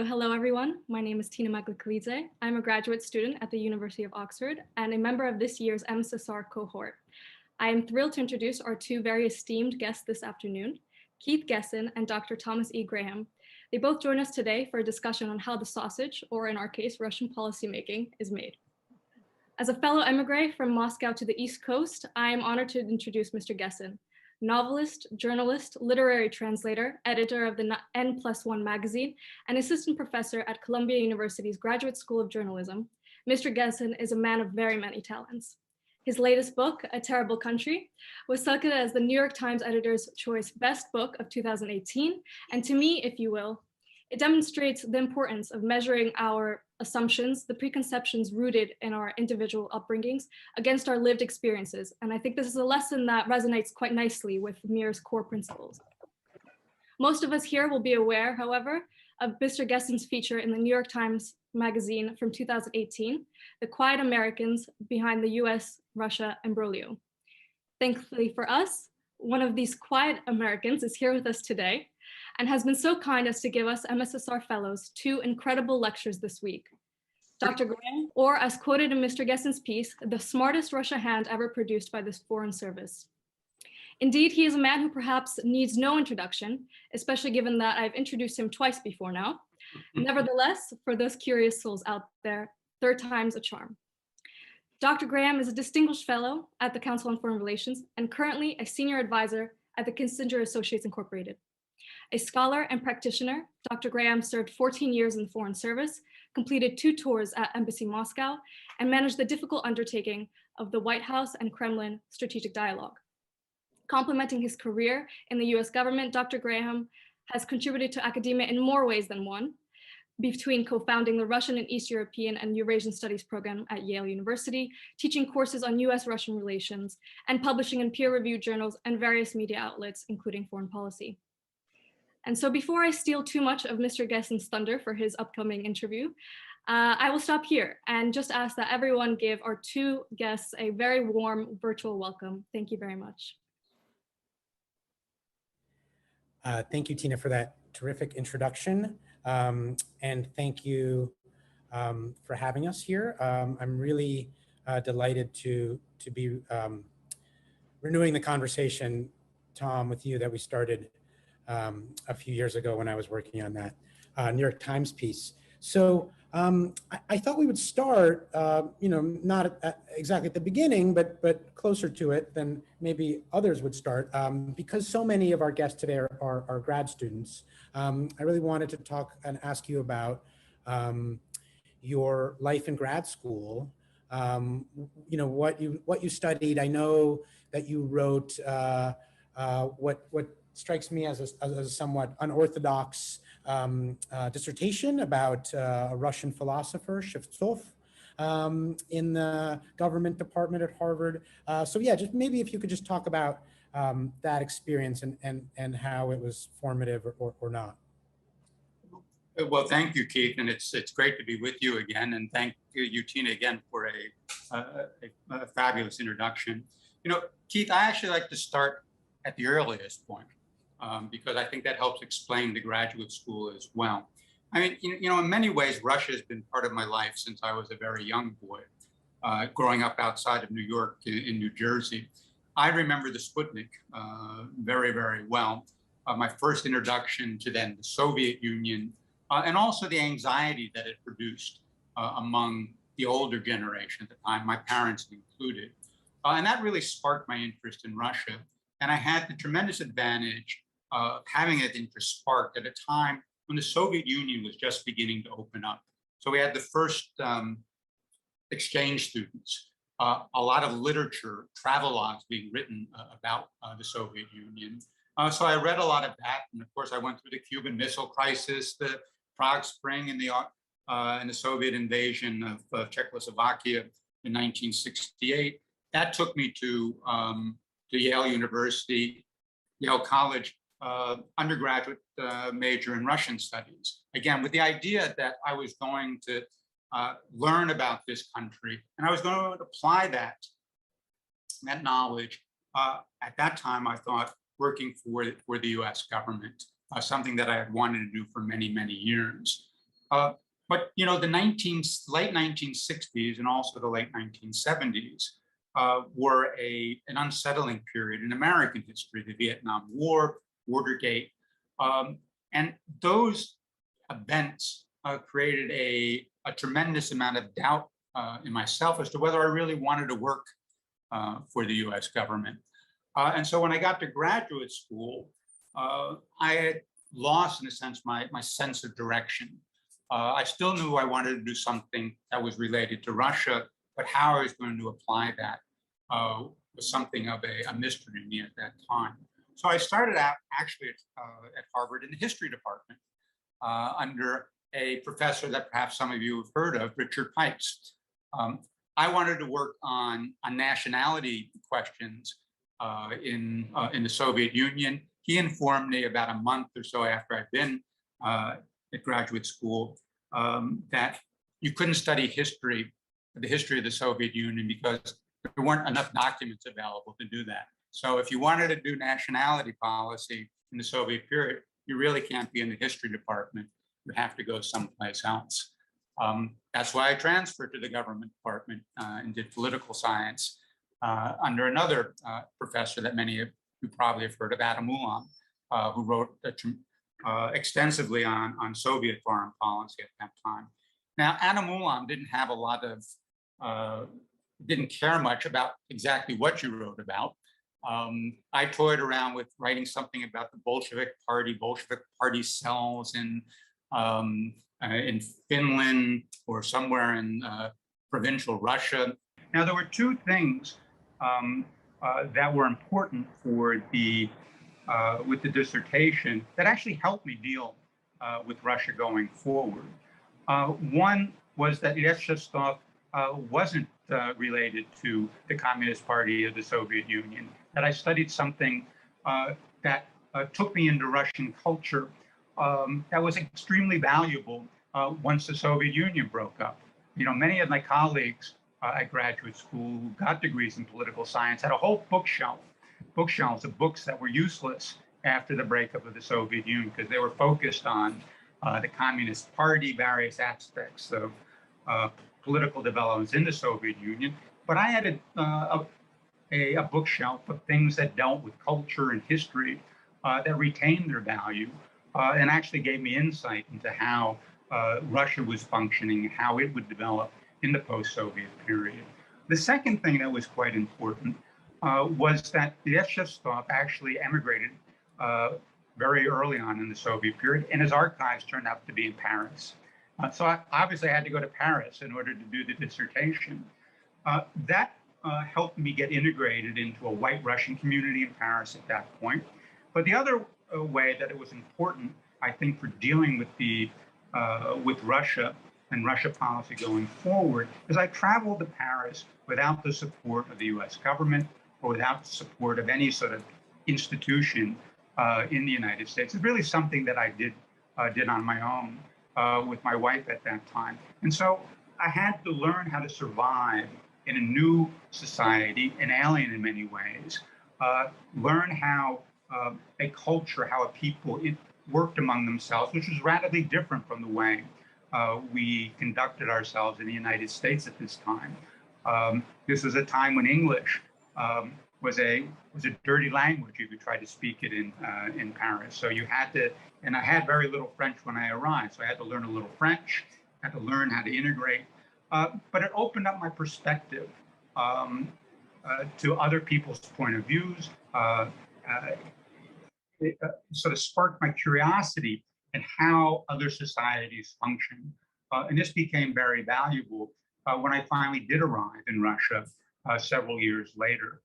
hello everyone. My name is Tina Maglikalize. I'm a graduate student at the University of Oxford and a member of this year's MSSR cohort. I am thrilled to introduce our two very esteemed guests this afternoon, Keith Gessen and Dr. Thomas E. Graham. They both join us today for a discussion on how the sausage, or in our case, Russian policymaking, is made. As a fellow emigre from Moscow to the East Coast, I am honored to introduce Mr. Gessen, novelist, journalist, literary translator, editor of the N+1 magazine, and assistant professor at Columbia University's Graduate School of Journalism. Mr. Gessen is a man of very many talents. His latest book, A Terrible Country, was selected as the New York Times Editor's Choice Best Book of 2018. And to me, if you will, it demonstrates the importance of measuring our assumptions, the preconceptions rooted in our individual upbringings against our lived experiences. And I think this is a lesson that resonates quite nicely with Mir's core principles. Most of us here will be aware, however, of Mr. Gessen's feature in the New York Times magazine from 2018, The Quiet Americans Behind the US-Russia Imbroglio. Thankfully for us, one of these quiet Americans is here with us today and has been so kind as to give us MSSR Fellows two incredible lectures this week. Dr. Graham, or as quoted in Mr. Gessen's piece, the smartest Russia hand ever produced by this foreign service. Indeed, he is a man who perhaps needs no introduction, especially given that I've introduced him twice before now. Nevertheless, for those curious souls out there, third time's a charm. Dr. Graham is a distinguished fellow at the Council on Foreign Relations and currently a senior advisor at the Kissinger Associates Incorporated. A scholar and practitioner, Dr. Graham served 14 years in the Foreign Service, completed 2 tours at Embassy Moscow, and managed the difficult undertaking of the White House and Kremlin strategic dialogue. Complementing his career in the US government, Dr. Graham has contributed to academia in more ways than one, between co-founding the Russian and East European and Eurasian Studies program at Yale University, teaching courses on US-Russian relations, and publishing in peer-reviewed journals and various media outlets, including foreign policy. And so before I steal too much of Mr. Gessen's thunder for his upcoming interview, I will stop here and just ask that everyone give our two guests a very warm virtual welcome. Thank you very much. Thank you, Tina, for that terrific introduction. And thank you for having us here. I'm really delighted to be renewing the conversation, Tom, with you that we started a few years ago when I was working on that New York Times piece. So I thought we would start, not exactly at the beginning, but closer to it than maybe others would start, because so many of our guests today are grad students. I really wanted to talk and ask you about your life in grad school. What you studied. I know that you wrote what strikes me as a somewhat unorthodox dissertation about a Russian philosopher, Shevtsov, in the government department at Harvard. So yeah, just maybe if you could just talk about that experience and how it was formative or not. Well, thank you, Keith, and it's great to be with you again, and thank you, Tina, again for a fabulous introduction. Keith, I actually like to start at the earliest point. Because I think that helps explain the graduate school as well. I mean, in many ways, Russia has been part of my life since I was a very young boy, growing up outside of New York in New Jersey. I remember the Sputnik very, very well. My first introduction to then the Soviet Union, and also the anxiety that it produced among the older generation at the time, my parents included. And that really sparked my interest in Russia. And I had the tremendous advantage of having that interest sparked at a time when the Soviet Union was just beginning to open up. So we had the first exchange students, a lot of literature, travelogues being written about the Soviet Union. So I read a lot of that. And of course, I went through the Cuban Missile Crisis, the Prague Spring, and the Soviet invasion of Czechoslovakia in 1968. That took me to Yale University, Yale College, undergraduate major in Russian studies. Again, with the idea that I was going to learn about this country, and I was going to apply that knowledge. At that time, I thought working for the US government, something that I had wanted to do for many, many years. But the late 1960s and also the late 1970s were an unsettling period in American history, the Vietnam War, Watergate. And those events created a tremendous amount of doubt in myself as to whether I really wanted to work for the US government. And so when I got to graduate school, I had lost, in a sense, my sense of direction. I still knew I wanted to do something that was related to Russia, but how I was going to apply that was something of a mystery to me at that time. So I started out actually at Harvard in the history department under a professor that perhaps some of you have heard of, Richard Pipes. I wanted to work on nationality questions in the Soviet Union. He informed me about a month or so after I'd been at graduate school that you couldn't study the history of the Soviet Union because there weren't enough documents available to do that. So if you wanted to do nationality policy in the Soviet period, you really can't be in the history department. You have to go someplace else. That's why I transferred to the government department and did political science under another professor that many of you probably have heard of, Adam Ulam, who wrote extensively on Soviet foreign policy at that time. Now, Adam Ulam didn't have a lot of, didn't care much about exactly what you wrote about. I toyed around with writing something about the Bolshevik Party cells in Finland or somewhere in provincial Russia. Now, there were two things that were important for with the dissertation that actually helped me deal with Russia going forward. One was that Shestov wasn't related to the Communist Party of the Soviet Union, that I studied something that took me into Russian culture that was extremely valuable once the Soviet Union broke up. Many of my colleagues at graduate school who got degrees in political science had a whole bookshelves of books that were useless after the breakup of the Soviet Union because they were focused on the Communist Party, various aspects of political developments in the Soviet Union. But I had a bookshelf of things that dealt with culture and history that retained their value and actually gave me insight into how Russia was functioning and how it would develop in the post-Soviet period. The second thing that was quite important was that Shestov actually emigrated very early on in the Soviet period, and his archives turned out to be in Paris. So obviously I had to go to Paris in order to do the dissertation. That helped me get integrated into a white Russian community in Paris at that point. But the other way that it was important, I think, for dealing with Russia and Russia policy going forward is I traveled to Paris without the support of the US government or without the support of any sort of institution in the United States. It's really something that I did on my own with my wife at that time. And so I had to learn how to survive in a new society, an alien in many ways, learn how a culture, how a people worked among themselves, which was radically different from the way we conducted ourselves in the United States at this time. This was a time when English was a dirty language if you tried to speak it in Paris. So you had to, and I had very little French when I arrived, so I had to learn a little French, had to learn how to integrate. But it opened up my perspective to other people's point of views. It sort of sparked my curiosity in how other societies function. And this became very valuable when I finally did arrive in Russia several years later.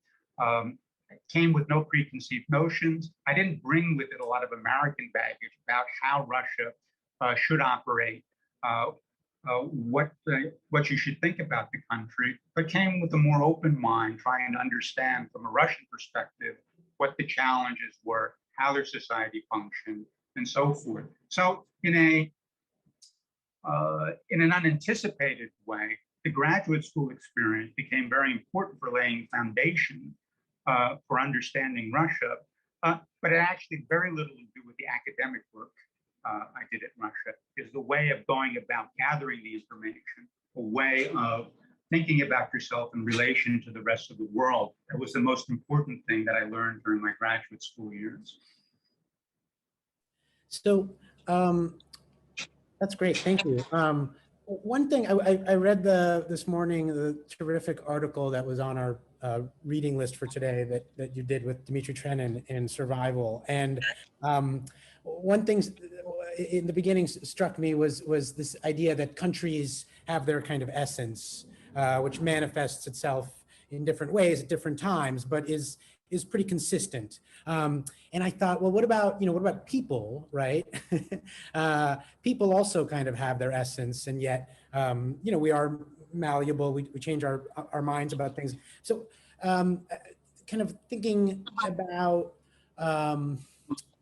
It came with no preconceived notions. I didn't bring with it a lot of American baggage about how Russia should operate, what you should think about the country, but came with a more open mind, trying to understand from a Russian perspective what the challenges were, how their society functioned, and so forth. So in an unanticipated way, the graduate school experience became very important for laying foundation for understanding Russia, but it actually very little to do with the academic work I did at Russia, is the way of going about gathering the information, a way of thinking about yourself in relation to the rest of the world. That was the most important thing that I learned during my graduate school years. So that's great. Thank you. One thing I read this morning, the terrific article that was on our reading list for today that you did with Dmitry Trenin in Survival. And one thing in the beginning struck me was this idea that countries have their kind of essence, which manifests itself in different ways at different times, but is pretty consistent. And I thought, well, what about people, right? People also kind of have their essence, and yet, we are malleable. We change our minds about things. So kind of thinking about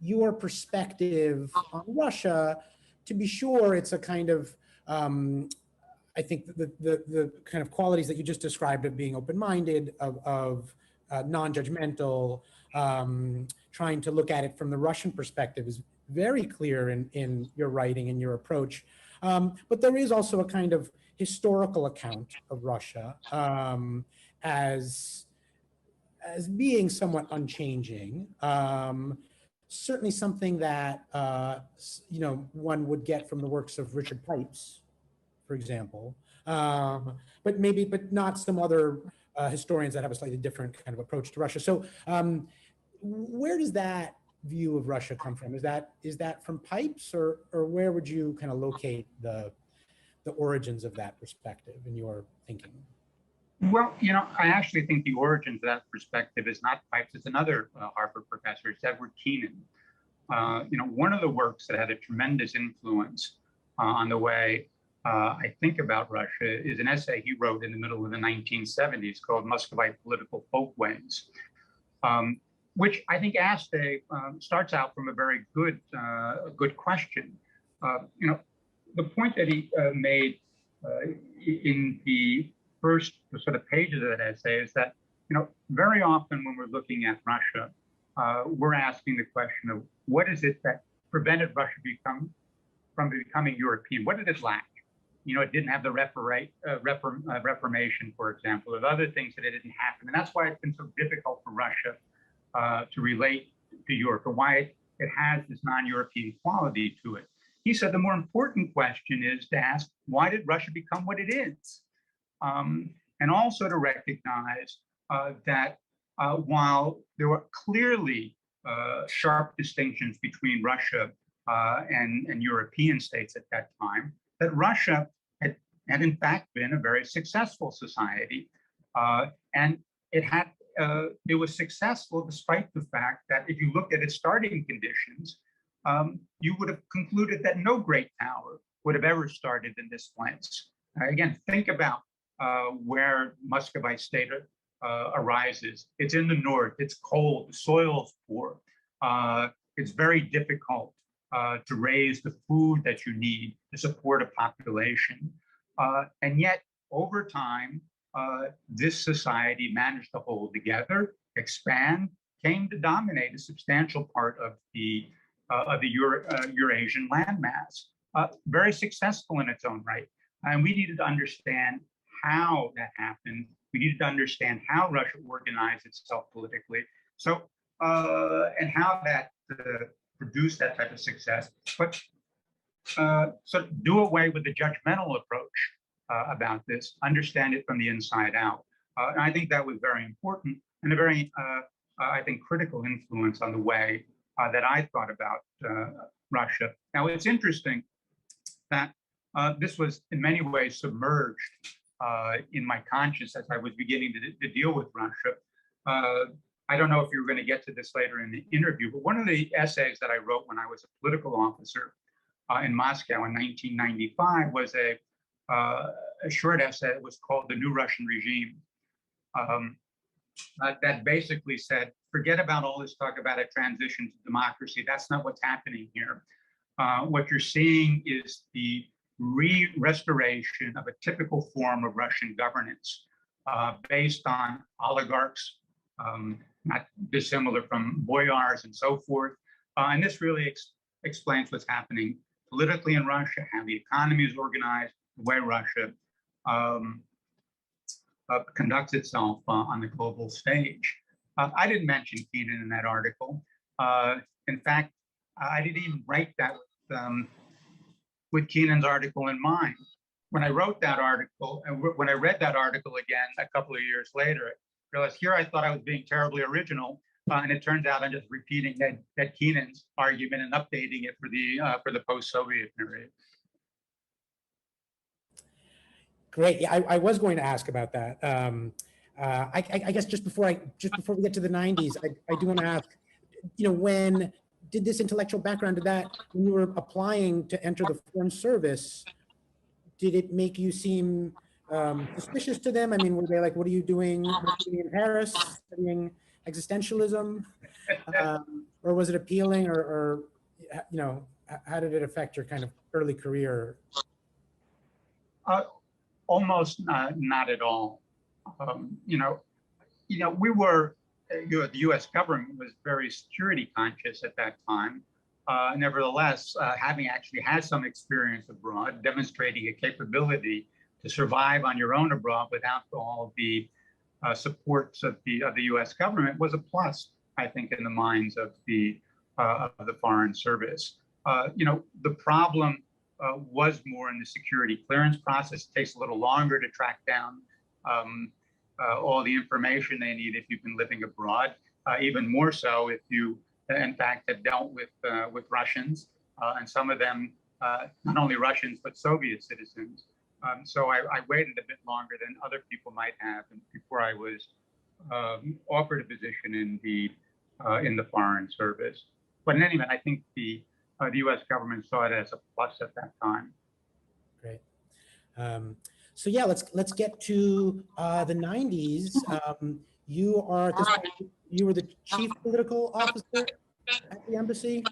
your perspective on Russia, to be sure, it's a kind of, I think the kind of qualities that you just described of being open-minded, of non-judgmental, trying to look at it from the Russian perspective is very clear in your writing and your approach. But there is also a kind of historical account of Russia as being somewhat unchanging. Certainly something that one would get from the works of Richard Pipes, for example, but not some other historians that have a slightly different kind of approach to Russia. So where does that view of Russia come from? Is that from Pipes, or where would you kind of locate the origins of that perspective in your thinking? Well, I actually think the origins of that perspective is not Pipes. It's another Harvard professor. It's Edward Kennan. One of the works that had a tremendous influence on the way I think about Russia is an essay he wrote in the middle of the 1970s called Muscovite Political Folkways, which I think starts out from a very good question. The point that he made in the first sort of pages of that essay is that, very often when we're looking at Russia, we're asking the question of what is it that prevented Russia from becoming European? What did it lack? It didn't have the Reformation, for example, or other things that it didn't happen. And that's why it's been so difficult for Russia to relate to Europe, or why it has this non-European quality to it. He said the more important question is to ask, why did Russia become what it is? And also to recognize that while there were clearly sharp distinctions between Russia and European states at that time, that Russia had in fact been a very successful society. And it was successful despite the fact that if you looked at its starting conditions, you would have concluded that no great power would have ever started in this place. Again, think about where Muscovite state arises. It's in the north, it's cold, the soil's poor. It's very difficult to raise the food that you need to support a population. And yet, over time, this society managed to hold together, expand, came to dominate a substantial part of the Eurasian landmass. Very successful in its own right. And we needed to understand how that happened. We needed to understand how Russia organized itself politically. So, and how that produced that type of success. But so do away with the judgmental approach about this, understand it from the inside out. And I think that was very important and a very, I think, critical influence on the way that I thought about Russia. Now, it's interesting that this was in many ways submerged in my conscience as I was beginning to deal with Russia. I don't know if you're going to get to this later in the interview, but one of the essays that I wrote when I was a political officer in Moscow in 1995 was a short essay that was called The New Russian Regime. That basically said, forget about all this talk about a transition to democracy. That's not what's happening here. What you're seeing is the restoration of a typical form of Russian governance based on oligarchs, not dissimilar from boyars and so forth. And this really explains what's happening politically in Russia, how the economy is organized, the way Russia um, conducts itself on the global stage. I didn't mention Keenan in that article. In fact, I didn't even write that with Keenan's article in mind. When I wrote that article, and when I read that article again a couple of years later, I realized here I thought I was being terribly original, and it turns out I'm just repeating that Keenan's argument and updating it for the post-Soviet period. Great. Yeah, I was going to ask about that. I guess just before we get to the 90s, I do want to ask, when did this intellectual background, when you were applying to enter the Foreign Service, did it make you seem suspicious to them? I mean, were they like, what are you doing in Paris, studying existentialism? Or was it appealing, or how did it affect your kind of early career? Almost not at all. We were, the U.S. government was very security conscious at that time. Nevertheless, having actually had some experience abroad, demonstrating a capability to survive on your own abroad without all the supports of the U.S. government was a plus, I think, in the minds of the Foreign Service. The problem was more in the security clearance process. It takes a little longer to track down all the information they need if you've been living abroad. Even more so if you, in fact, have dealt with Russians, and some of them, not only Russians, but Soviet citizens. So I waited a bit longer than other people might have before I was offered a position in the Foreign Service. But in any event, I think the U.S. government saw it as a plus at that time. Great. So yeah, let's get to the 90s. You are at this point, you were the chief political officer at the embassy.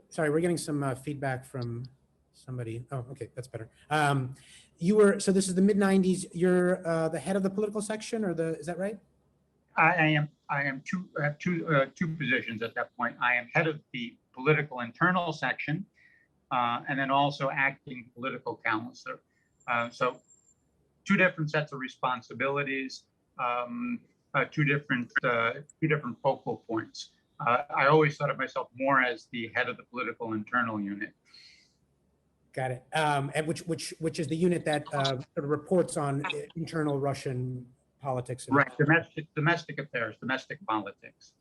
Sorry, we're getting some feedback from somebody. Oh, okay, that's better. So this is the mid 90s. You're the head of the political section, or is that right? I have two positions at that point. I am head of the political internal section, and then also acting political counselor. So two different sets of responsibilities, two different focal points. I always thought of myself more as the head of the political internal unit. Got it. And which is the unit that sort of reports on internal Russian politics. Right, domestic affairs, domestic politics.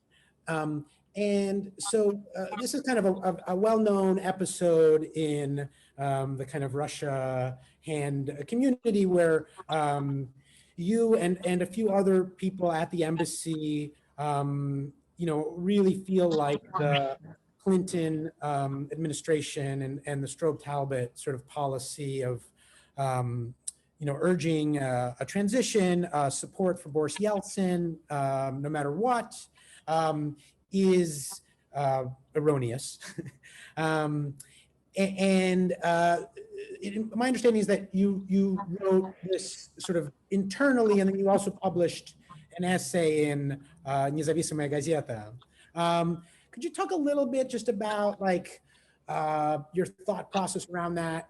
And so this is kind of a well-known episode in the kind of Russia hand community where you and a few other people at the embassy, really feel like the Clinton administration and the Strobe-Talbot sort of policy of, urging a transition, support for Boris Yeltsin, no matter what, is erroneous. My understanding is that you wrote this sort of internally, and then you also published an essay in Nezavisomaya Gazeta. Could you talk a little bit just about your thought process around that?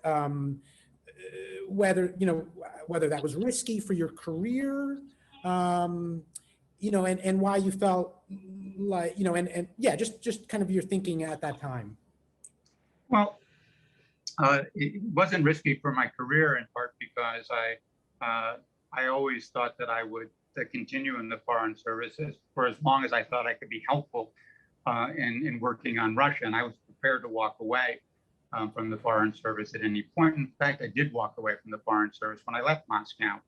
Whether that was risky for your career, and why you felt like, just kind of your thinking at that time. Well, it wasn't risky for my career, in part because I always thought that I would continue in the Foreign Services for as long as I thought I could be helpful in working on Russia, and I was prepared to walk away from the Foreign Service at any point. In fact, I did walk away from the Foreign Service when I left Moscow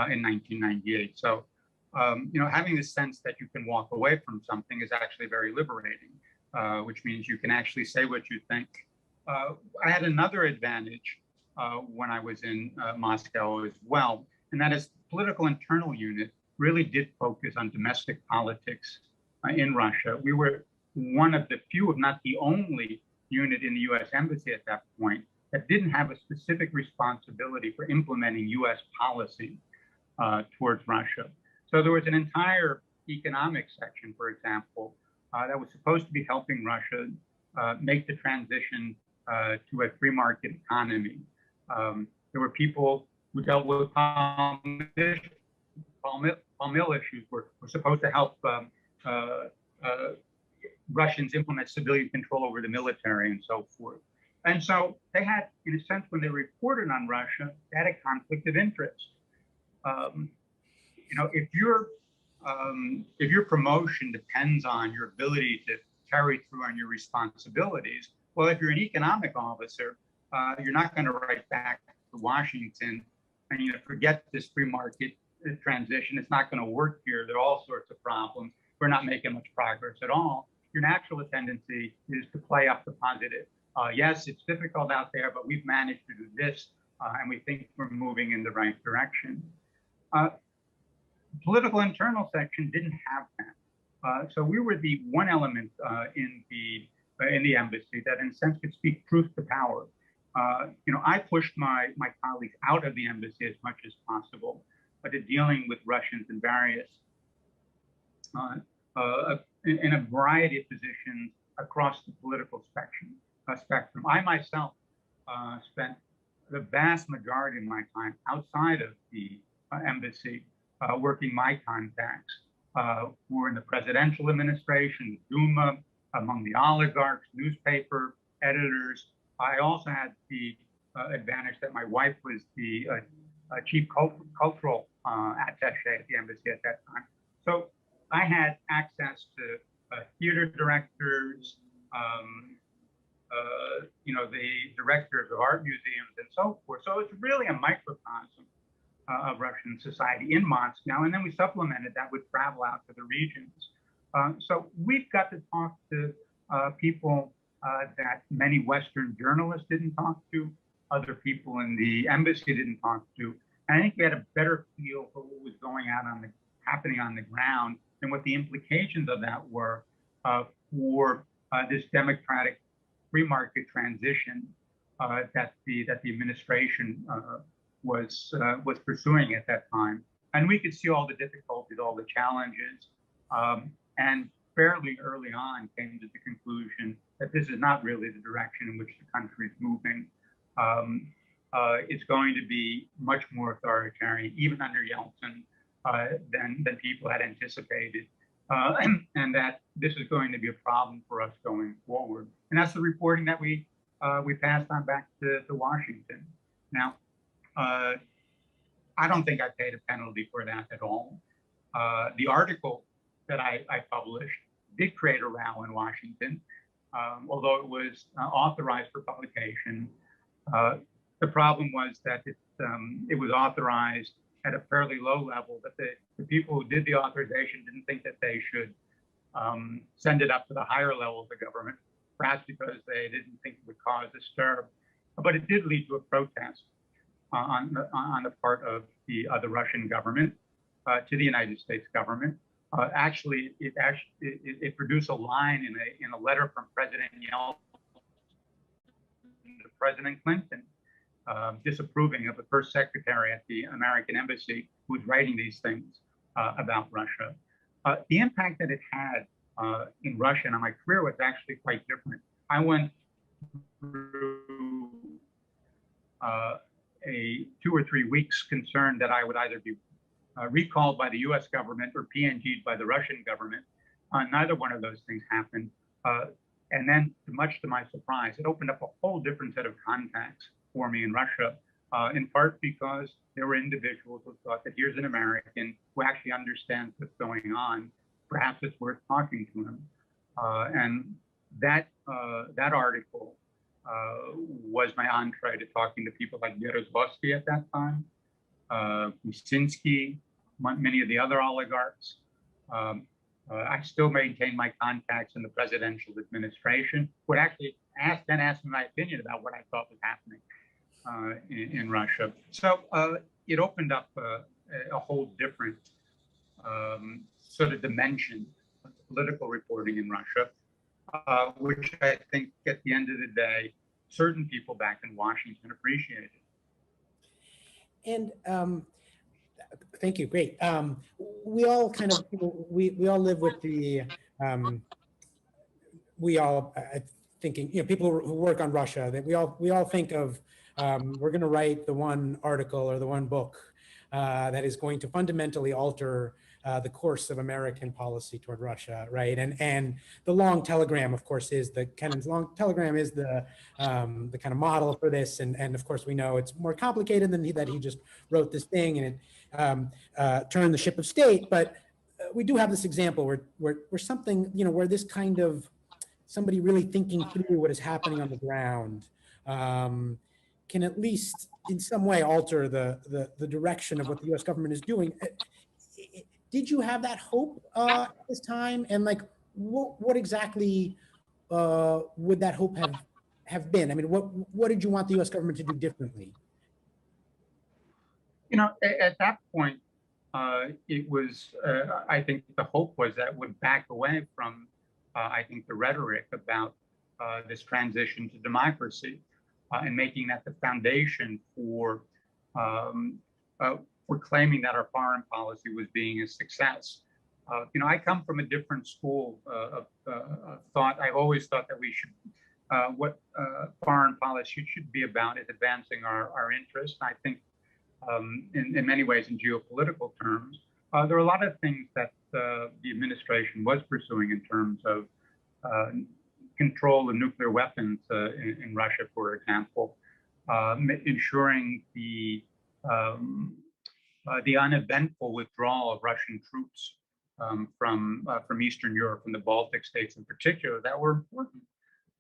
in 1998. So, having the sense that you can walk away from something is actually very liberating, which means you can actually say what you think. I had another advantage when I was in Moscow as well, and that is the political internal unit really did focus on domestic politics in Russia. We were one of the few, if not the only, unit in the U.S. Embassy at that point that didn't have a specific responsibility for implementing U.S. policy towards Russia. So there was an entire economic section, for example, that was supposed to be helping Russia make the transition to a free market economy. There were people who dealt with palm mill issues were supposed to help Russians implement civilian control over the military and so forth. And so they had, in a sense, when they reported on Russia, they had a conflict of interest. You know, if your promotion depends on your ability to carry through on your responsibilities, well, if you're an economic officer, you're not going to write back to Washington and, you know, forget this free market transition. It's not going to work here. There are all sorts of problems. We're not making much progress at all. Your natural tendency is to play up the positive. Yes, it's difficult out there, but we've managed to do this, and we think we're moving in the right direction. Political internal section didn't have that. So we were the one element in the embassy that, in a sense, could speak truth to power. You know, I pushed my colleagues out of the embassy as much as possible, but to dealing with Russians in various, in a variety of positions across the political spectrum. I myself spent the vast majority of my time outside of the embassy, working my contacts who were in the presidential administration, the Duma, among the oligarchs, newspaper editors. I also had the advantage that my wife was the chief cultural attaché at the embassy at that time. So I had access to theater directors, you know, the directors of art museums and so forth. So it's really a microcosm of Russian society in Moscow. And then we supplemented that with travel out to the regions. So we've got to talk to people that many Western journalists didn't talk to, other people in the embassy didn't talk to. And I think we had a better feel for what was going on happening on the ground and what the implications of that were for this democratic free market transition that the administration was pursuing at that time. And we could see all the difficulties, all the challenges, and fairly early on came to the conclusion that this is not really the direction in which the country is moving. It's going to be much more authoritarian, even under Yeltsin, than people had anticipated, and that this is going to be a problem for us going forward. And that's the reporting that we passed on back to Washington. Now, I don't think I paid a penalty for that at all. The article that I published did create a row in Washington, although it was authorized for publication. The problem was that it was authorized at a fairly low level, that the people who did the authorization didn't think that they should send it up to the higher level of the government, perhaps because they didn't think it would cause a stir. But it did lead to a protest on the part of the Russian government to the United States government. It produced a line in a letter from President Yeltsin to President Clinton, disapproving of the first secretary at the American embassy who was writing these things about Russia. The impact that it had in Russia and on my career was actually quite different. I went through 2 or 3 weeks concerned that I would either be recalled by the US government or PNG'd by the Russian government. Neither one of those things happened. And then, much to my surprise, it opened up a whole different set of contacts for me in Russia, in part because there were individuals who thought that here's an American who actually understands what's going on. Perhaps it's worth talking to him. And that article was my entree to talking to people like Berezovsky at that time, Kuczynski, many of the other oligarchs. I still maintain my contacts in the presidential administration, would actually ask me my opinion about what I thought was happening in Russia. So it opened up a whole different sort of dimension of political reporting in Russia, which I think at the end of the day, certain people back in Washington appreciated. And thank you. Great. We all kind of, we all live with the, we all, I thinking, people who work on Russia, that we all think of, we're going to write the one article or the one book that is going to fundamentally alter the course of American policy toward Russia, right? And the long telegram, of course, is Kennan's long telegram is the kind of model for this. And of course, we know it's more complicated than that he just wrote this thing and it turned the ship of state. But we do have this example where something, where this kind of somebody really thinking through what is happening on the ground can at least in some way alter the direction of what the U.S. government is doing. Did you have that hope at this time? And like, what exactly would that hope have been? I mean, what did you want the U.S. government to do differently? At that point, it was, I think the hope was that it would back away from, I think, the rhetoric about this transition to democracy and making that the foundation for claiming that our foreign policy was being a success. I come from a different school of thought. I've always thought that we should, what foreign policy should be about is advancing our interests. I think in many ways, in geopolitical terms, there are a lot of things that the administration was pursuing in terms of control of nuclear weapons in Russia, for example, ensuring the uneventful withdrawal of Russian troops from Eastern Europe, from the Baltic states in particular, that were important,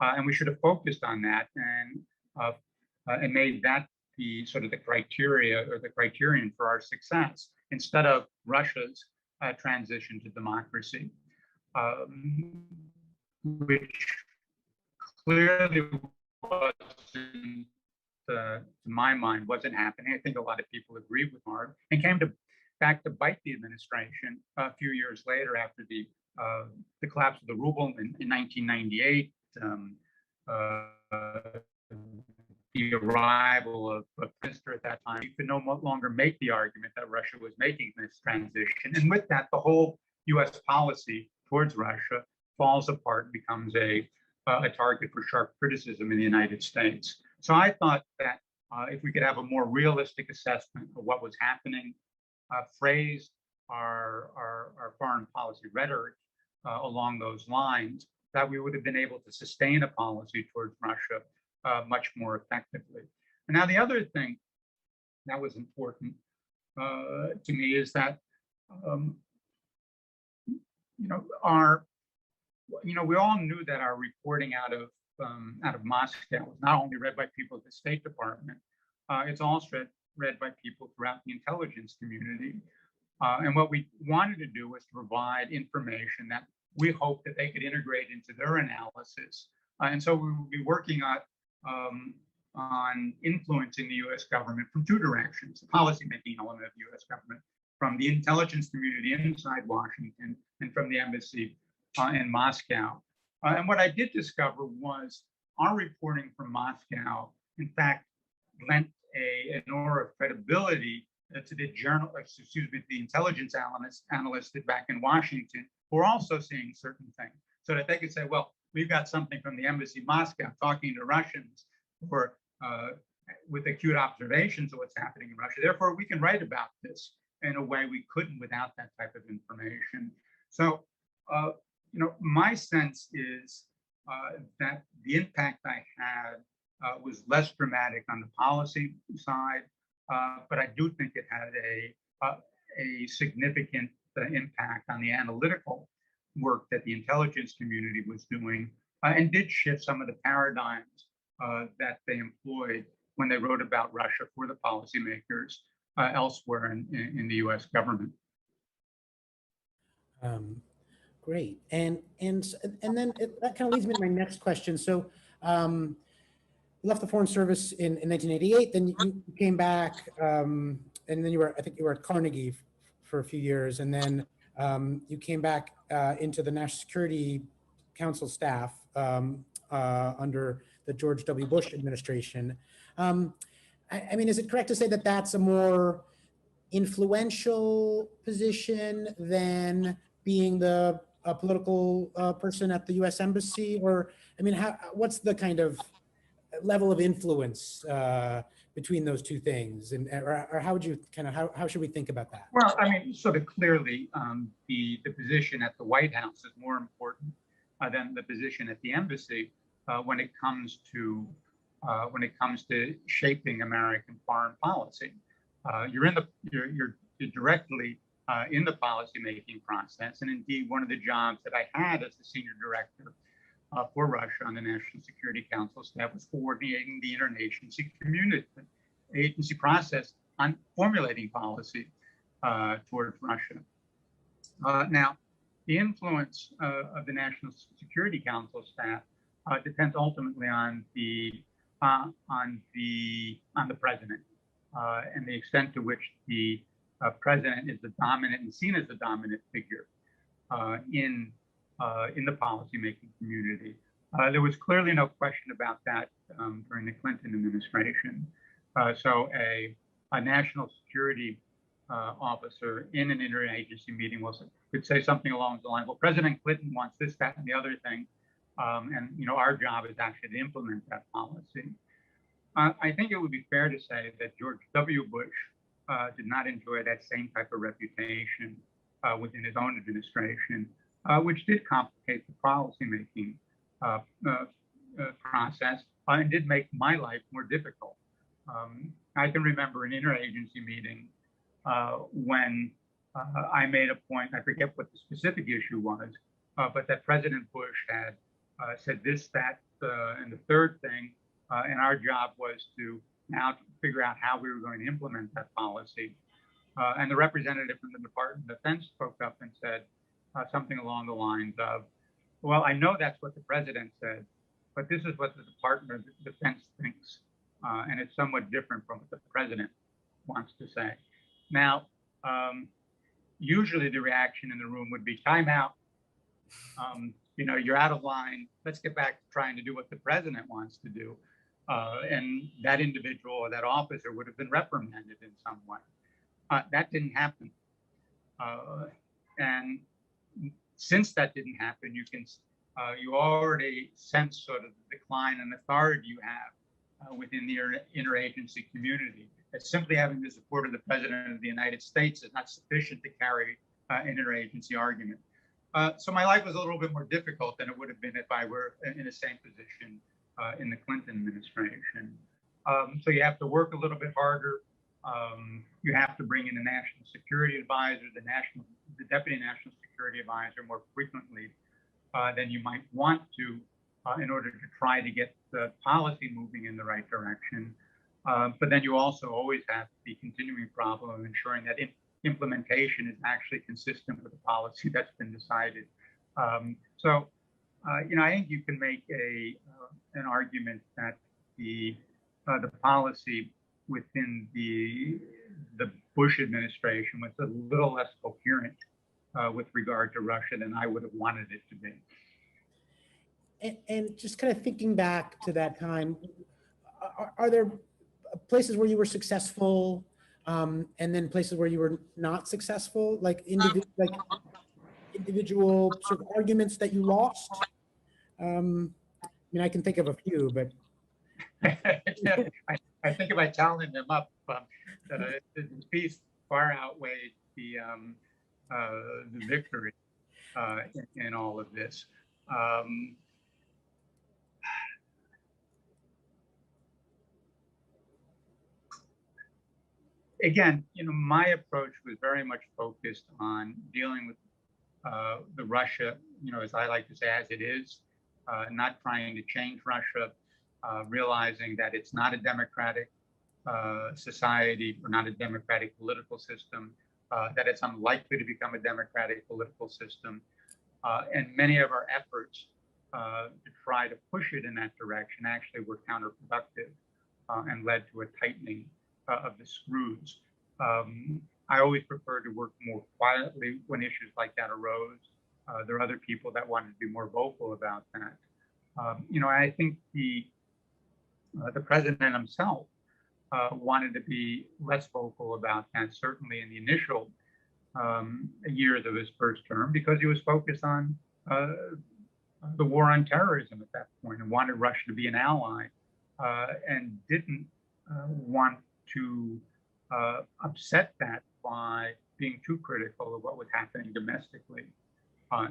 and we should have focused on that and made that the sort of the criteria or the criterion for our success instead of Russia's transition to democracy, which clearly wasn't, to my mind, wasn't happening. I think a lot of people agreed with Mark and came back to bite the administration a few years later after the collapse of the ruble in 1998. The arrival of Mr. at that time, you could no longer make the argument that Russia was making this transition. And with that, the whole US policy towards Russia falls apart and becomes a target for sharp criticism in the United States. So I thought that if we could have a more realistic assessment of what was happening, phrase our foreign policy rhetoric along those lines, that we would have been able to sustain a policy towards Russia much more effectively. And now the other thing that was important to me is that we all knew that our reporting out of Moscow was not only read by people at the State Department, it's also read by people throughout the intelligence community. And what we wanted to do was to provide information that we hoped that they could integrate into their analysis. And so we will be working on influencing the U.S. government from two directions: the policymaking element of the U.S. government, from the intelligence community inside Washington, and from the embassy in Moscow. And what I did discover was our reporting from Moscow, in fact, lent an aura of credibility to the the intelligence analysts back in Washington, who are also seeing certain things, so that they could say, well, we've got something from the embassy in Moscow talking to Russians with acute observations of what's happening in Russia. Therefore, we can write about this in a way we couldn't without that type of information. So, my sense is that the impact I had was less dramatic on the policy side, but I do think it had a significant impact on the analytical work that the intelligence community was doing, and did shift some of the paradigms that they employed when they wrote about Russia for the policymakers elsewhere in the U.S. government. Great, and then that kind of leads me to my next question. So, you left the Foreign Service in 1988. Then you came back, and then I think you were at Carnegie for a few years, and then you came back into the National Security Council staff under the George W. Bush administration. I mean, is it correct to say that that's a more influential position than being the a political person at the U.S. Embassy, or I mean, what's the kind of level of influence between those two things, and or how would you kind of how should we think about that? Well, I mean, sort of clearly, the position at the White House is more important than the position at the embassy when it comes to shaping American foreign policy. You're directly in the policymaking process, and indeed, one of the jobs that I had as the senior director for Russia on the National Security Council staff was coordinating the interagency process on formulating policy towards Russia. Now, the influence of the National Security Council staff depends ultimately on the president and the extent to which the president is the dominant and seen as the dominant figure in the policymaking community. There was clearly no question about that during the Clinton administration. So a national security officer in an interagency meeting could say something along the line, well, President Clinton wants this, that, and the other thing. And our job is actually to implement that policy. I think it would be fair to say that George W. Bush did not enjoy that same type of reputation within his own administration, which did complicate the policymaking process and did make my life more difficult. I can remember an interagency meeting when I made a point, I forget what the specific issue was, but that President Bush had said this, that, and the third thing, and our job was to now figure out how we were going to implement that policy. And the representative from the Department of Defense spoke up and said something along the lines of, well, I know that's what the president said, but this is what the Department of Defense thinks. And it's somewhat different from what the president wants to say. Now, usually the reaction in the room would be time out. You're out of line. Let's get back to trying to do what the president wants to do. And that individual or that officer would have been reprimanded in some way. That didn't happen. And since that didn't happen, you already sense sort of the decline in authority you have within the interagency community. That simply having the support of the President of the United States is not sufficient to carry an interagency argument. So my life was a little bit more difficult than it would have been if I were in the same position in the Clinton administration. So you have to work a little bit harder. You have to bring in a national security advisor, the deputy national security advisor more frequently than you might want to in order to try to get the policy moving in the right direction. But then you also always have the continuing problem of ensuring that implementation is actually consistent with the policy that's been decided. I think you can make an argument that the policy within the Bush administration was a little less coherent with regard to Russia than I would have wanted it to be. And just kind of thinking back to that time, are there places where you were successful and then places where you were not successful, like individual sort of arguments that you lost? I mean, I can think of a few, but I think if I tallied them up, the piece far outweighed the victory in all of this. Again, my approach was very much focused on dealing with the Russia, as I like to say, as it is, not trying to change Russia, realizing that it's not a democratic society or not a democratic political system, that it's unlikely to become a democratic political system. And many of our efforts to try to push it in that direction actually were counterproductive and led to a tightening of the screws. I always prefer to work more quietly when issues like that arose. There are other people that wanted to be more vocal about that. I think the president himself wanted to be less vocal about that, certainly in the initial years of his first term because he was focused on the war on terrorism at that point and wanted Russia to be an ally and didn't want to upset that by being too critical of what was happening domestically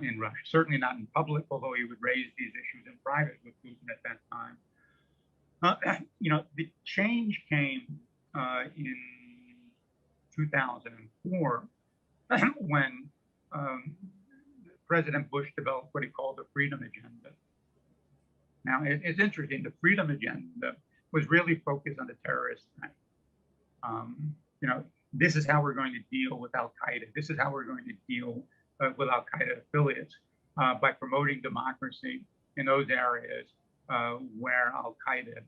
in Russia. Certainly not in public, although he would raise these issues in private with Putin at that time. The change came in 2004 when President Bush developed what he called the Freedom Agenda. Now, it's interesting. The Freedom Agenda was really focused on the terrorist threat. This is how we're going to deal with Al Qaeda. This is how we're going to deal with Al Qaeda affiliates by promoting democracy in those areas where Al Qaeda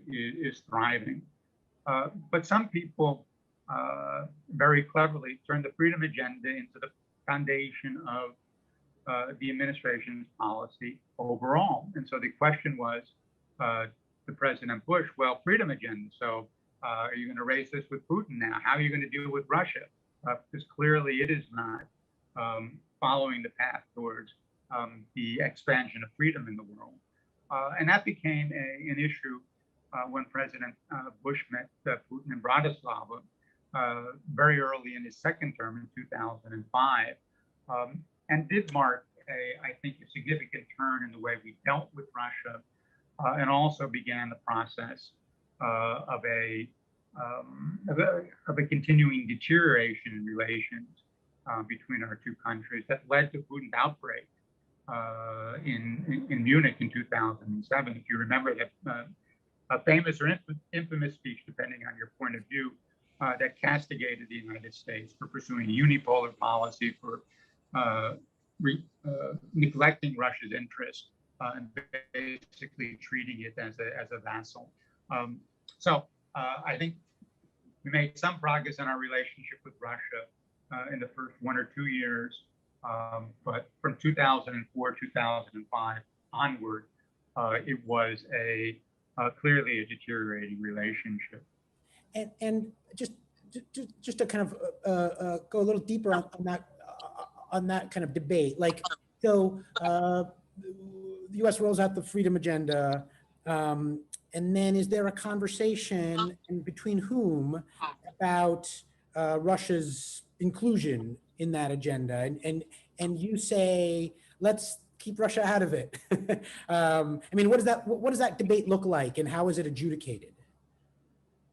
is thriving. But some people very cleverly turned the Freedom Agenda into the foundation of the administration's policy overall. And so the question was to President Bush, well, Freedom Agenda. So are you going to raise this with Putin now? How are you going to deal with Russia? Because clearly it is not following the path towards the expansion of freedom in the world. And that became an issue when President Bush met Putin in Bratislava very early in his second term in 2005, and did mark I think, a significant turn in the way we dealt with Russia, and also began the process of a continuing deterioration in relations between our two countries that led to Putin's outbreak in Munich in 2007. If you remember that a famous or infamous speech, depending on your point of view, that castigated the United States for pursuing a unipolar policy, for neglecting Russia's interest and basically treating it as a vassal. So I think we made some progress in our relationship with Russia in the first 1 or 2 years, but from 2004, 2005 onward, it was clearly a deteriorating relationship. And just to kind of go a little deeper on that kind of debate, like, so the U.S. rolls out the Freedom Agenda, and then is there a conversation, and between whom, about Russia's inclusion in that agenda? And you say, let's keep Russia out of it. I mean, what does that debate look like, and how is it adjudicated?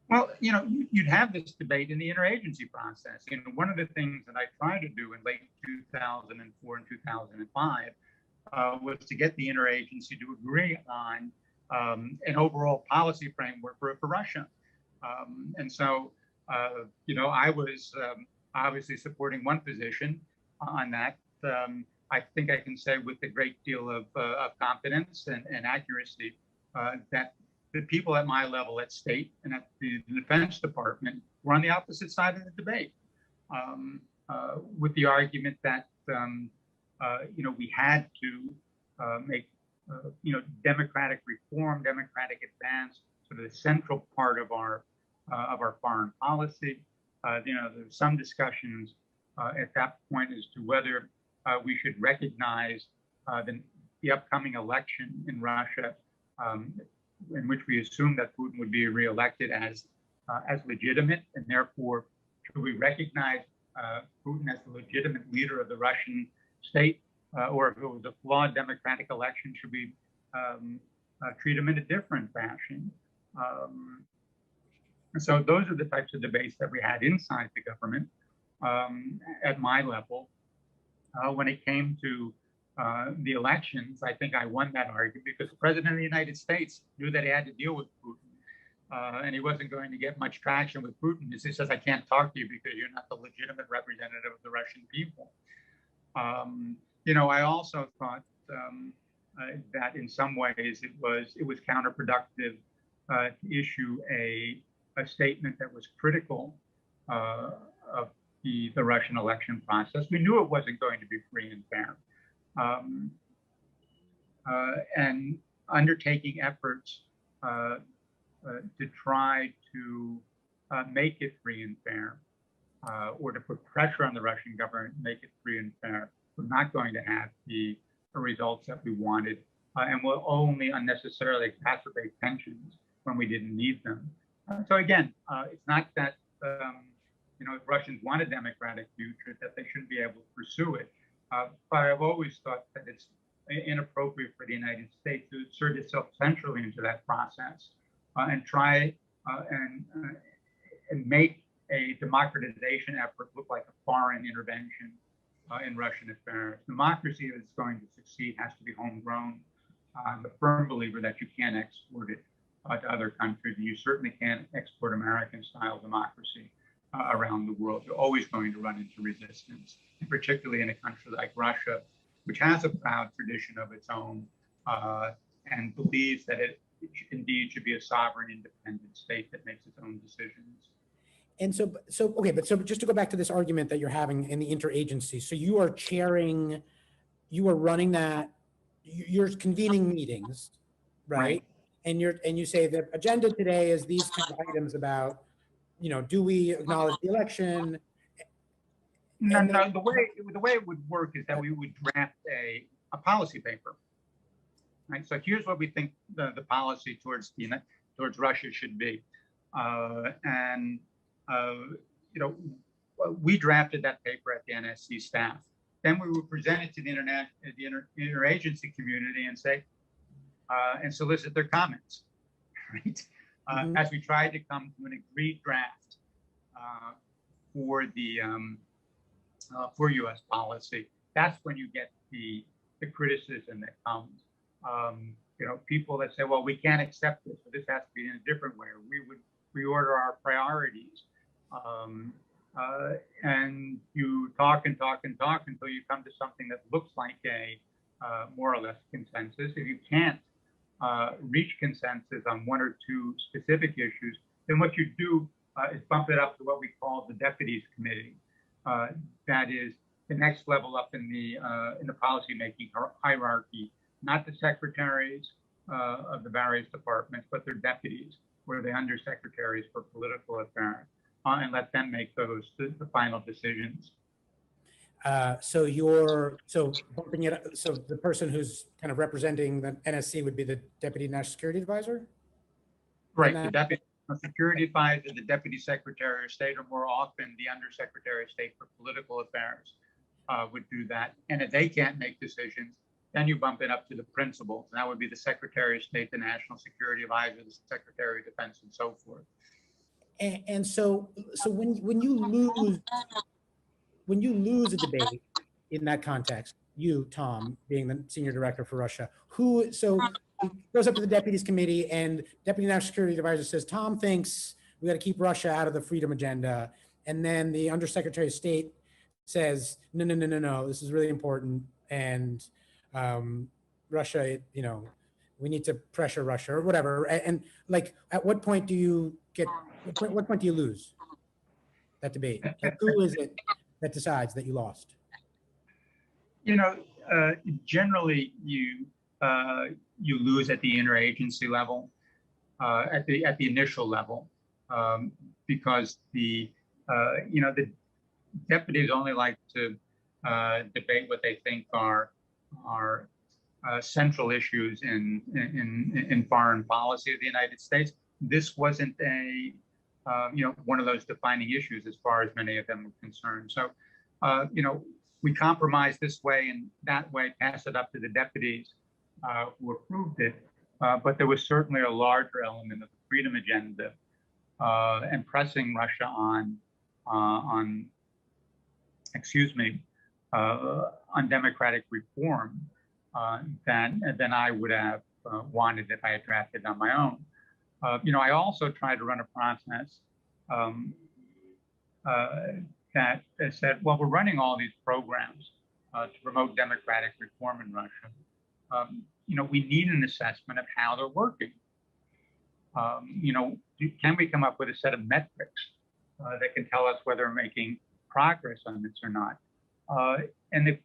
Well, you'd have this debate in the interagency process. One of the things that I tried to do in late 2004 and 2005 was to get the interagency to agree on an overall policy framework for Russia. And so, I was obviously supporting one position on that. I think I can say with a great deal of confidence and accuracy that the people at my level at state and at the Defense Department were on the opposite side of the debate, with the argument that we had to make democratic reform, democratic advance, sort of the central part of our foreign policy. There's some discussions at that point as to whether we should recognize the upcoming election in Russia, in which we assume that Putin would be reelected as legitimate, and therefore should we recognize Putin as the legitimate leader of the Russian state, or if it was a flawed democratic election, should we treat him in a different fashion? And so those are the types of debates that we had inside the government at my level. When it came to the elections, I think I won that argument because the president of the United States knew that he had to deal with Putin, and he wasn't going to get much traction with Putin. He says, I can't talk to you because you're not the legitimate representative of the Russian people. I also thought that in some ways it was counterproductive to issue a statement that was critical of the Russian election process. We knew it wasn't going to be free and fair. And undertaking efforts to try to make it free and fair or to put pressure on the Russian government, make it free and fair, we're not going to have the results that we wanted, and will only unnecessarily exacerbate tensions when we didn't need them. So again, it's not that if Russians want a democratic future, that they shouldn't be able to pursue it. But I've always thought that it's inappropriate for the United States to insert itself centrally into that process and try and make a democratization effort look like a foreign intervention in Russian affairs. Democracy that's going to succeed has to be homegrown. I'm a firm believer that you can't export it to other countries, and you certainly can't export American-style democracy around the world. You're always going to run into resistance, and particularly in a country like Russia, which has a proud tradition of its own and believes that it indeed should be a sovereign, independent state that makes its own decisions. And so just to go back to this argument that you're having in the interagency, so you are chairing, you are running that, you're convening meetings, right? And you say the agenda today is these kind of items about, do we acknowledge the election? No, the way it would work is that we would draft a policy paper, right? So here's what we think the policy towards Russia should be, we drafted that paper at the NSC staff. Then we would present it to the interagency community and say, and solicit their comments, right? As we tried to come to an agreed draft for the for U.S. policy. That's when you get the criticism that comes. People that say, well, we can't accept this, so this has to be in a different way. We would reorder our priorities. And you talk and talk and talk until you come to something that looks like a more or less consensus. If you can't reach consensus on one or two specific issues, then what you do is bump it up to what we call the deputies committee. That is the next level up in the policymaking hierarchy, not the secretaries of the various departments, but their deputies, or the undersecretaries for political affairs, and let them make those the final decisions. So bumping it up, so the person who's kind of representing the NSC would be the Deputy National Security Advisor? Right, the Deputy Security Advisor, the Deputy Secretary of State, or more often the Undersecretary of State for Political Affairs would do that. And if they can't make decisions, then you bump it up to the principals. And that would be the Secretary of State, the National Security Advisor, the Secretary of Defense, and so forth. And so when you lose a debate in that context, you, Tom, being the senior director for Russia, it goes up to the deputies committee, and Deputy National Security Advisor says, Tom thinks we got to keep Russia out of the freedom agenda. And then the Undersecretary of State says, no, this is really important. And Russia, we need to pressure Russia or whatever. And like, at what point do you what point do you lose that debate? Like, who is it that decides that you lost? Generally you lose at the interagency level, at the initial level, because the deputies only like to debate what they think are central issues in foreign policy of the United States. This wasn't one of those defining issues as far as many of them were concerned. So, we compromised this way and that way, pass it up to the deputies who approved it. But there was certainly a larger element of the freedom agenda and pressing Russia on democratic reform than I would have wanted if I had drafted on my own. I also tried to run a process that said, well, we're running all these programs to promote democratic reform in Russia. We need an assessment of how they're working. Can we come up with a set of metrics that can tell us whether we're making progress on this or not? And the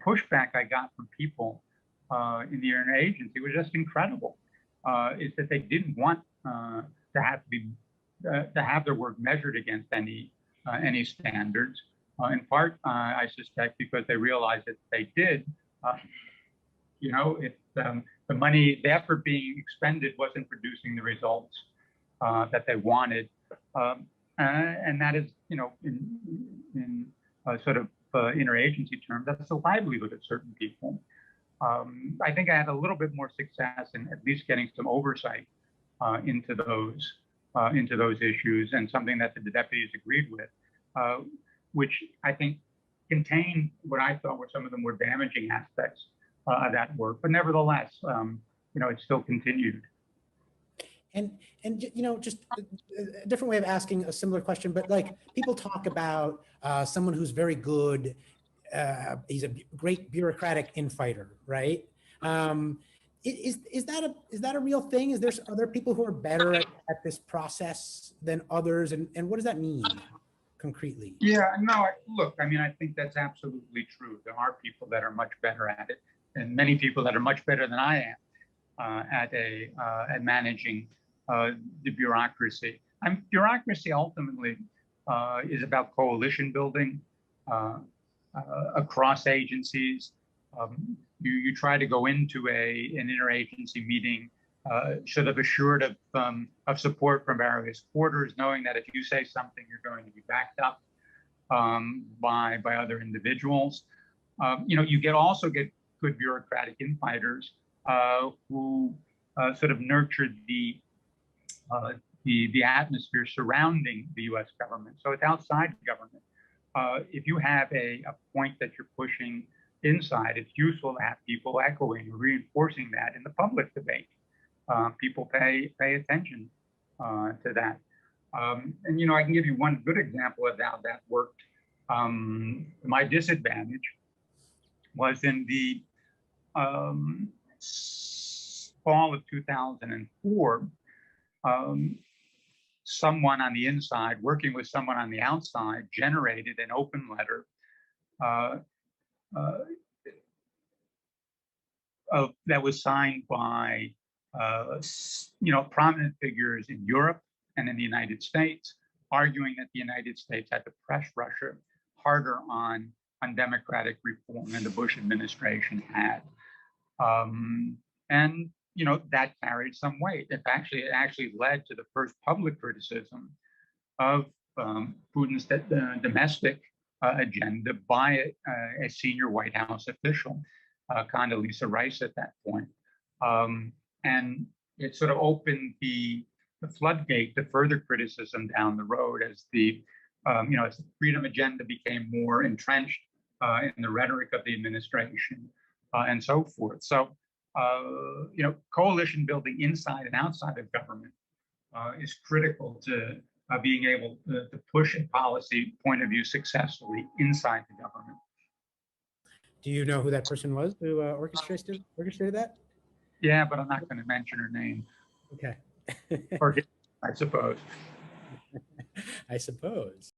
pushback I got from people in the interagency was just incredible. Is that they didn't want to have their work measured against any any standards. In part, I suspect because they realized that they did. If the money, the effort being expended wasn't producing the results that they wanted. And that is, in sort of interagency terms, that's the livelihood of certain people. I think I had a little bit more success in at least getting some oversight into those issues, and something that the deputies agreed with, which I think contained what I thought were some of the more damaging aspects of that work. But nevertheless, it still continued. And just a different way of asking a similar question, but like people talk about someone who's very good, he's a great bureaucratic infighter, right? Is that a real thing? Is there other people who are better at this process than others? And what does that mean concretely? Yeah, no, look, I mean, I think that's absolutely true. There are people that are much better at it, and many people that are much better than I am at managing the bureaucracy. Bureaucracy ultimately is about coalition building across agencies. You try to go into an interagency meeting sort of assured of support from various quarters, knowing that if you say something, you're going to be backed up by other individuals. You also get good bureaucratic infighters who sort of nurture the atmosphere surrounding the U.S. government. So it's outside government. If you have a point that you're pushing inside, it's useful to have people echoing or reinforcing that in the public debate. People pay attention to that. And I can give you one good example of how that worked. My disadvantage was in the fall of 2004. Someone on the inside working with someone on the outside generated an open letter that was signed by prominent figures in Europe and in the United States, arguing that the United States had to press Russia harder on democratic reform than the Bush administration had. And that carried some weight. It actually led to the first public criticism of Putin's domestic agenda by a senior White House official, Condoleezza Rice at that point. And it sort of opened the floodgate to further criticism down the road as the freedom agenda became more entrenched in the rhetoric of the administration and so forth. So, coalition building inside and outside of government is critical to being able to push a policy point of view successfully inside the government. Do you know who that person was who orchestrated that? Yeah, but I'm not going to mention her name. Okay. Or I suppose. I suppose.